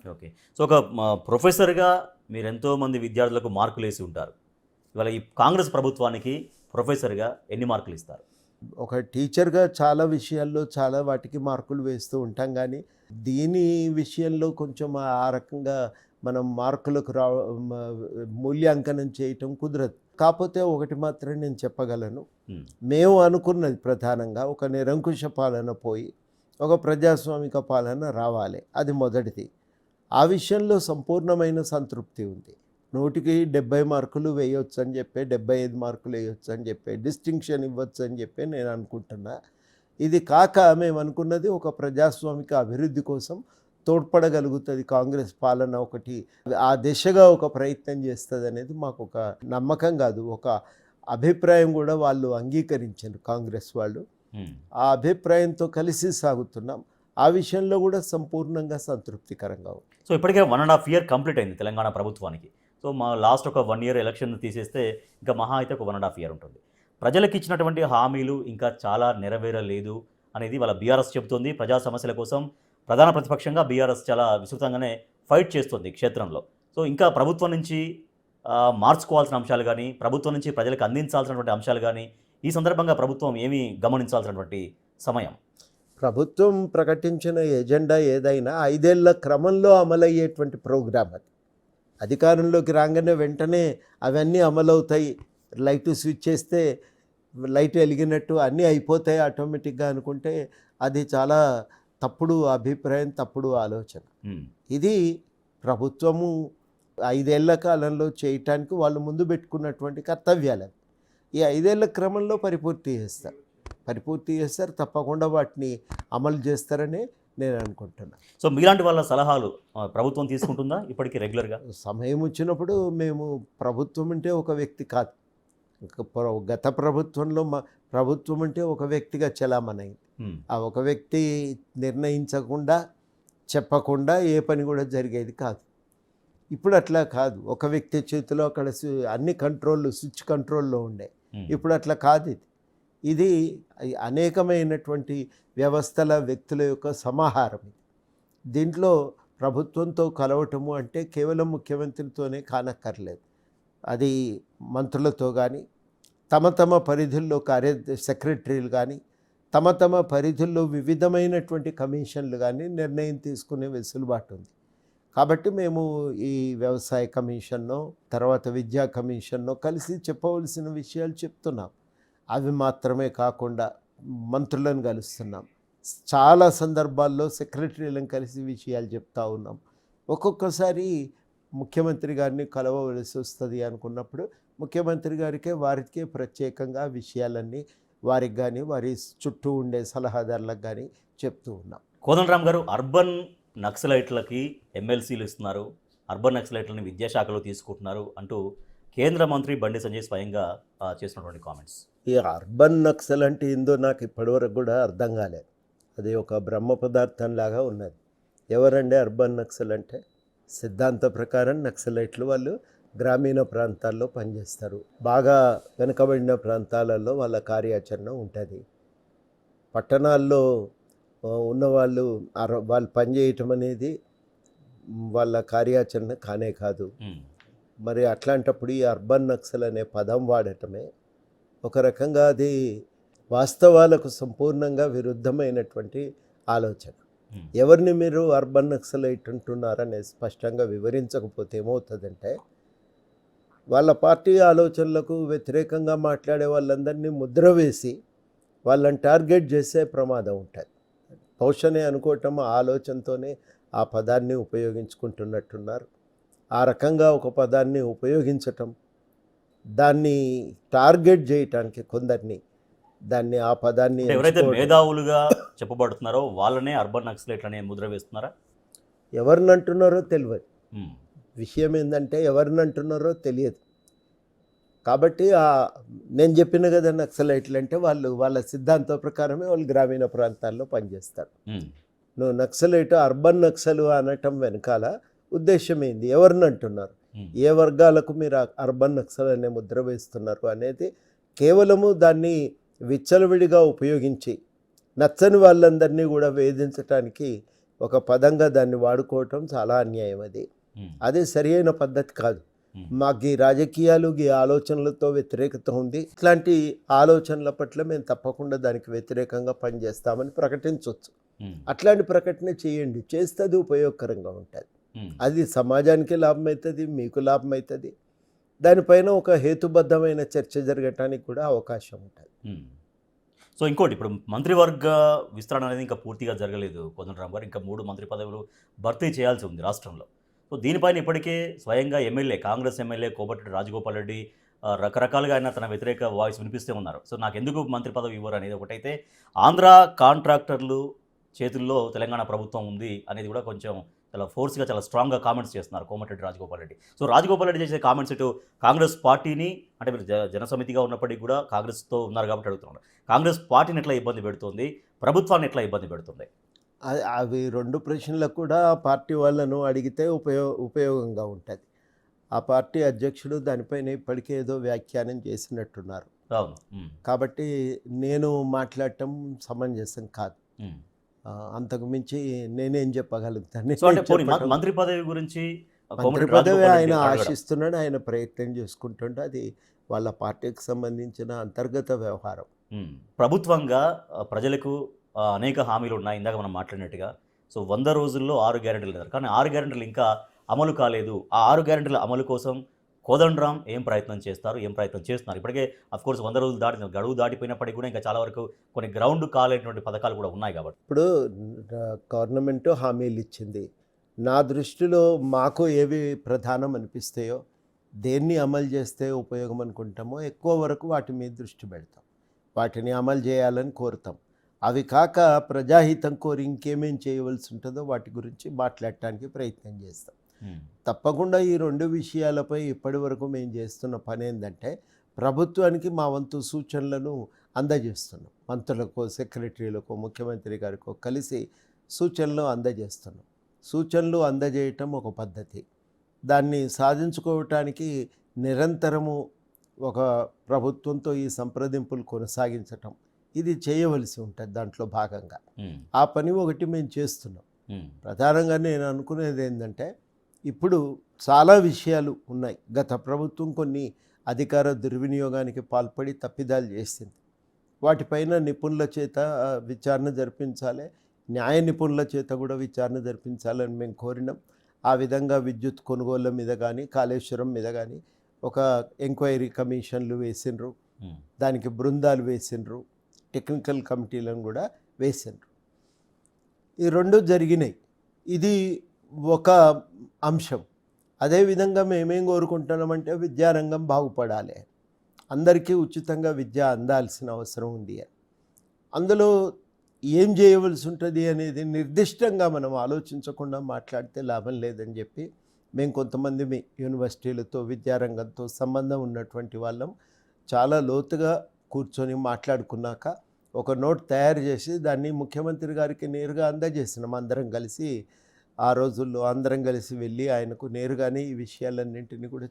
Okay. So, ఒక ప్రొఫెసర్‌గా మీరెంతోమంది విద్యార్థులకు మార్కులేసి ఉంటారు. ఇవాళ ఈ కాంగ్రెస్ ప్రభుత్వానికి ప్రొఫెసర్‌గా ఎన్ని మార్కులిస్తారు? ఒక టీచర్‌గా చాలా విషయాల్లో చాలా వాటికి మార్కులు వేస్తూ ఉంటాం గానీ, దీని విషయంలో కొంచెం ఆ రకంగా మనం మార్కులకు మ మూల్యాంకనం చేయటం కుదరదు. కాపోతే ఒకటి మాత్రం నేను చెప్పగలను. హ్మ్. మేము అనుకున్నది ప్రధానంగా ఒక నిరంకుశ పాలన పోయి, ఒక ప్రజాస్వామిక పాలన రావాలి. అది మొదటిది. ఆ విషయంలో సంపూర్ణమైన సంతృప్తి ఉంది. 100కి 70 మార్కులు వేయొచ్చని చెప్పి, 75 మార్కులు వేయొచ్చని చెప్పి, డిస్టింక్షన్ ఇవ్వచ్చని చెప్పి నేను అనుకుంటున్నా. ఇది కాక మేము అనుకున్నది ఒక ప్రజాస్వామిక అభివృద్ధి కోసం తోడ్పడగలుగుతుంది కాంగ్రెస్ పాలన ఒకటి. ఆ దిశగా ఒక ప్రయత్నం చేస్తదనేది మాకొక నమ్మకం కాదు, ఒక అభిప్రాయం కూడా వాళ్ళు అంగీకరించారు కాంగ్రెస్ వాళ్ళు. హ్మ్. ఆ అభిప్రాయంతో కలిసి సాగుతున్నాం. ఆ విషయంలో కూడా సంపూర్ణంగా సంతృప్తికరంగా ఉంది. సో, ఇప్పటికే 1½ ఇయర్ కంప్లీట్ అయింది తెలంగాణ ప్రభుత్వానికి. సో, మా లాస్ట్ ఒక 1 ఇయర్ ఎలక్షన్ తీసేస్తే ఇంకా మహా అయితే ఒక 1½ ఇయర్ ఉంటుంది. ప్రజలకిచ్చినటువంటి హామీలు ఇంకా చాలా నెరవేరలేదు అనేది వాళ్ళ బీఆర్ఎస్ చెబుతోంది. ప్రజా సమస్యల కోసం ప్రధాన ప్రతిపక్షంగా బీఆర్ఎస్ చాలా విస్తృతంగానే ఫైట్ చేస్తుంది క్షేత్రంలో. సో, ఇంకా ప్రభుత్వం నుంచి మార్చుకోవాల్సిన అంశాలు గానీ, ప్రభుత్వం నుంచి ప్రజలకు అందించాల్సినటువంటి అంశాలు గానీ, ఈ సందర్భంగా ప్రభుత్వం ఏమి గమనించాల్సినటువంటి సమయం? ప్రభుత్వం ప్రకటించిన ఎజెండా ఏదైనా 5 ఏళ్ల క్రమంలో అమలయ్యేటువంటి ప్రోగ్రామ్ అది. అధికారంలోకి రాగానే వెంటనే అవన్నీ అమలవుతాయి, లైట్ స్విచ్ చేస్తే లైట్ వెలిగినట్టు అన్నీ అయిపోతాయి ఆటోమేటిక్గా అనుకుంటే అది చాలా తప్పుడు అభిప్రాయం, తప్పుడు ఆలోచన. హ్మ్. ఇది ప్రభుత్వము 5 ఏళ్ల కాలంలో చేయటానికి వాళ్ళు ముందు పెట్టుకున్నటువంటి కర్తవ్యాలు. ఈ 5 ఏళ్ల క్రమంలో పరిపూర్తి చేస్తారు, తప్పకుండా వాటిని అమలు చేస్తారని నేను అనుకుంటున్నాను. సో, మీలాంటి వాళ్ళ సలహాలు ప్రభుత్వం తీసుకుంటుందా ఇప్పటికి రెగ్యులర్‌గా? సమయం వచ్చినప్పుడు మేము ప్రభుత్వం అంటే ఒక వ్యక్తి కాదు. గత ప్రభుత్వంలో ప్రభుత్వం అంటే ఒక వ్యక్తిగా చలామణైంది. హ్మ్. ఆ ఒక వ్యక్తి నిర్ణయించకుండా, చెప్పకుండా ఏ పని కూడా జరిగేది కాదు. ఇప్పుడు అట్లా కాదు. ఒక వ్యక్తి చేతిలో అక్కడ అన్ని కంట్రోల్లు స్విచ్ కంట్రోల్‌లో ఉండే. హ్మ్. ఇప్పుడు అట్లా కాదు ఇది. ఇది అనేకమైనటువంటి వ్యవస్థల, వ్యక్తుల యొక్క సమాహారం ఇది. దీంట్లో ప్రభుత్వంతో కలవటము అంటే కేవలం ముఖ్యమంత్రితోనే కానక్కర్లేదు. అది మంత్రులతో కానీ, తమ పరిధుల్లో సెక్రటరీలు కానీ, తమ పరిధుల్లో వివిధమైనటువంటి కమిషన్లు కానీ నిర్ణయం తీసుకునే వెసులుబాటు ఉంది. కాబట్టి మేము ఈ వ్యవసాయ కమిషన్నో, తర్వాత విద్యా కమిషన్నో కలిసి చెప్పవలసిన విషయాలు చెప్తున్నాం. అవి మాత్రమే కాకుండా మంత్రులను కలుస్తున్నాం. చాలా సందర్భాల్లో సెక్రటరీలను కలిసి విషయాలు చెప్తా ఉన్నాం. ఒక్కొక్కసారి ముఖ్యమంత్రి గారిని కలవవలసి వస్తుంది అనుకున్నప్పుడు ముఖ్యమంత్రి వారికే ప్రత్యేకంగా విషయాలన్నీ వారికి కానీ, వారి చుట్టూ ఉండే సలహాదారులకు కానీ చెప్తూ ఉన్నాం. కోదండరామ్ గారు, అర్బన్ నక్సలైట్లకి ఎమ్మెల్సీలు ఇస్తున్నారు, అర్బన్ నక్సలైట్లని విద్యాశాఖలో తీసుకుంటున్నారు అంటూ కేంద్ర మంత్రి బండి సంజయ్ స్వయంగా చేసినటువంటి కామెంట్స్. ఈ అర్బన్ నక్సల్ అంటే ఏందో నాకు ఇప్పటివరకు కూడా అర్థం కాలేదు. అది ఒక బ్రహ్మ పదార్థంలాగా ఉన్నది. ఎవరండి అర్బన్ నక్సల్ అంటే? సిద్ధాంత ప్రకారం నక్సలైట్లు వాళ్ళు గ్రామీణ ప్రాంతాల్లో పనిచేస్తారు. బాగా వెనుకబడిన ప్రాంతాలలో వాళ్ళ కార్యాచరణ ఉంటుంది. పట్టణాల్లో ఉన్నవాళ్ళు వాళ్ళు పనిచేయటం అనేది వాళ్ళ కార్యాచరణ కానే కాదు. మరి అట్లాంటప్పుడు ఈ అర్బన్ నక్సల్ అనే పదం వాడటమే ఒక రకంగా అది వాస్తవాలకు సంపూర్ణంగా విరుద్ధమైనటువంటి ఆలోచన. ఎవరిని మీరు అర్బన్ నక్సలైట్ అంటున్నారనేది స్పష్టంగా వివరించకపోతే ఏమవుతుందంటే, వాళ్ళ పార్టీ ఆలోచనలకు వ్యతిరేకంగా మాట్లాడే వాళ్ళందరినీ ముద్ర వేసి వాళ్ళని టార్గెట్ చేసే ప్రమాదం ఉంటుంది. బహుశనే అనుకోవటం ఆలోచనతోనే ఆ పదాన్ని ఉపయోగించుకుంటున్నట్టున్నారు. ఆ రకంగా ఒక పదాన్ని ఉపయోగించటం, దాన్ని టార్గెట్ చేయటానికి కొందరిని, దాన్ని ఆ పదాన్ని ఎవరైతే మేధావులుగా చెప్పబడుతున్నారో వాళ్ళనే అర్బన్ నక్సలైట్ అనే ముద్ర వేస్తున్నారా? ఎవరిని అంటున్నారో తెలియదు. విషయం ఏంటంటే ఎవరిని అంటున్నారో తెలియదు. కాబట్టి నేను చెప్పిన కదా, నక్సలైట్లు అంటే వాళ్ళ సిద్ధాంతం ప్రకారమే వాళ్ళు గ్రామీణ ప్రాంతాల్లో పనిచేస్తారు. నువ్వు నక్సలైట్ అర్బన్ నక్సలు అనటం వెనకాల ఉద్దేశం ఏంది? ఎవరిని అంటున్నారు? ఏ వర్గాలకు మీరు అర్బన్ నక్సల్ అనే ముద్ర వేస్తున్నారు అనేది కేవలము దాన్ని విచ్చలవిడిగా ఉపయోగించి నచ్చని వాళ్ళందరినీ కూడా వేధించడానికి ఒక పదంగా దాన్ని వాడుకోవటం చాలా అన్యాయం అది. అదే సరి అయిన పద్ధతి కాదు. మాకు ఈ రాజకీయాలు ఈ ఆలోచనలతో వ్యతిరేకత ఉంది. ఇట్లాంటి ఆలోచనల పట్ల మేము తప్పకుండా దానికి వ్యతిరేకంగా పనిచేస్తామని ప్రకటించవచ్చు. అట్లాంటి ప్రకటన చేయండి, చేస్తే అది ఉపయోగకరంగా ఉంటుంది. అది సమాజానికి లాభం అవుతుంది, మీకు లాభం అవుతుంది. దానిపైన ఒక హేతుబద్ధమైన చర్చ జరగటానికి కూడా అవకాశం ఉంటుంది. సో ఇంకోటి, ఇప్పుడు మంత్రివర్గ విస్తరణ అనేది ఇంకా పూర్తిగా జరగలేదు కోదండరామ్ గారు. ఇంకా 3 మంత్రి పదవులు భర్తీ చేయాల్సి ఉంది రాష్ట్రంలో. సో దీనిపైన ఇప్పటికే స్వయంగా ఎమ్మెల్యే, కాంగ్రెస్ ఎమ్మెల్యే కోమటిరెడ్డి రాజగోపాల్ రెడ్డి రకరకాలుగా ఆయన తన వ్యతిరేక వాయిస్ వినిపిస్తూ ఉన్నారు. సో నాకు ఎందుకు మంత్రి పదవి ఇవ్వరు అనేది ఒకటైతే, ఆంధ్ర కాంట్రాక్టర్లు చేతుల్లో తెలంగాణ ప్రభుత్వం ఉంది అనేది కూడా కొంచెం చాలా ఫోర్స్గా, చాలా స్ట్రాంగ్గా కామెంట్స్ చేస్తున్నారు కోమటిరెడ్డి రాజగోపాల్ రెడ్డి. సో రాజగోపాల్ రెడ్డి చేసే కామెంట్స్ ఇటు కాంగ్రెస్ పార్టీని, అంటే మీరు జనసమితిగా ఉన్నప్పటికీ కూడా కాంగ్రెస్తో ఉన్నారు కాబట్టి అడుగుతున్నారు, కాంగ్రెస్ పార్టీని ఎట్లా ఇబ్బంది పెడుతుంది, ప్రభుత్వాన్ని ఎట్లా ఇబ్బంది పెడుతుంది? అవి 2 ప్రశ్నలకు కూడా ఆ పార్టీ వాళ్ళను అడిగితే ఉపయోగంగా ఉంటుంది. ఆ పార్టీ అధ్యక్షుడు దానిపైన ఇప్పటికే ఏదో వ్యాఖ్యానం చేసినట్టున్నారు. అవును. కాబట్టి నేను మాట్లాడటం సమంజసం కాదు. అంతకు మించి నేనేం చెప్పగలుగుతాను? సో అంటే మంత్రి పదవి గురించి మంత్రి పదవి ఆయన ఆశిస్తున్నాడు, ఆయన ప్రయత్నం చేసుకుంటుంటే అది వాళ్ళ పార్టీకి సంబంధించిన అంతర్గత వ్యవహారం. ప్రభుత్వంగా ప్రజలకు అనేక హామీలు ఉన్నాయి, ఇందాక మనం మాట్లాడినట్టుగా. సో 100 రోజుల్లో 6 గ్యారెంటీలు అన్నారు, కానీ 6 గ్యారెంటీలు ఇంకా అమలు కాలేదు. ఆ 6 గ్యారెంటీల అమలు కోసం కోదండరామ్ ఏం ప్రయత్నం చేస్తారు, ఏం ప్రయత్నం చేస్తున్నారు? ఇప్పటికే అఫ్కోర్స్ 100 రోజులు దాటిన గడువు దాటిపోయినప్పటికీ కూడా ఇంకా చాలా వరకు కొన్ని గ్రౌండ్ కాలేటువంటి పథకాలు కూడా ఉన్నాయి కాబట్టి. ఇప్పుడు గవర్నమెంట్ హామీలు ఇచ్చింది. నా దృష్టిలో మాకు ఏవి ప్రధానం అనిపిస్తాయో, దేన్ని అమలు చేస్తే ఉపయోగం అనుకుంటామో ఎక్కువ వరకు వాటి మీద దృష్టి పెడతాం, వాటిని అమలు చేయాలని కోరుతాం. అవి కాక ప్రజాహితం కోరి ఇంకేమేం చేయవలసి ఉంటుందో వాటి గురించి మాట్లాడటానికి ప్రయత్నం చేస్తాం. తప్పకుండా ఈ 2 విషయాలపై ఇప్పటి వరకు మేము చేస్తున్న పని ఏంటంటే, ప్రభుత్వానికి మా వంతు సూచనలను అందజేస్తున్నాం. మంత్రులకు, సెక్రటరీలకు, ముఖ్యమంత్రి గారికో కలిసి సూచనలు అందజేస్తున్నాం. సూచనలు అందజేయటం ఒక పద్ధతి. దాన్ని సాధించుకోవటానికి నిరంతరము ఒక ప్రభుత్వంతో ఈ సంప్రదింపులు కొనసాగించటం, ఇది చేయవలసి ఉంటుంది. దాంట్లో భాగంగా ఆ పని ఒకటి మేము చేస్తున్నాం. ప్రధానంగా నేను అనుకునేది ఏంటంటే, ఇప్పుడు చాలా విషయాలు ఉన్నాయి. గత ప్రభుత్వం కొన్ని అధికార దుర్వినియోగానికి పాల్పడి తప్పిదాలు చేసింది. వాటిపైన నిపుణుల చేత విచారణ జరిపించాలి, న్యాయ నిపుణుల చేత కూడా విచారణ జరిపించాలని మేము కోరినాం. ఆ విధంగా విద్యుత్ కొనుగోళ్ల మీద కానీ, కాళేశ్వరం మీద కానీ ఒక ఎంక్వైరీ కమిషన్లు వేసిండ్రు, దానికి బృందాలు వేసిండ్రు, టెక్నికల్ కమిటీలను కూడా వేసిండ్రు. ఈ 2 జరిగినాయి. ఇది ఒక అంశం. అదేవిధంగా మేమేం కోరుకుంటున్నామంటే, విద్యారంగం బాగుపడాలి, అందరికీ ఉచితంగా విద్య అందాల్సిన అవసరం ఉంది. అందులో ఏం చేయవలసి ఉంటుంది అనేది నిర్దిష్టంగా మనం ఆలోచించకుండా మాట్లాడితే లాభం లేదని చెప్పి మేము కొంతమంది యూనివర్సిటీలతో, విద్యారంగంతో సంబంధం ఉన్నటువంటి వాళ్ళం చాలా లోతుగా కూర్చొని మాట్లాడుకున్నాక ఒక నోట్ తయారు చేసి దాన్ని ముఖ్యమంత్రి గారికి నేరుగా అందజేసినాం. అందరం కలిసి ఆ రోజుల్లో అందరం కలిసి వెళ్ళి ఆయనకు నేరుగానే ఈ విషయాలన్నింటినీ కూడా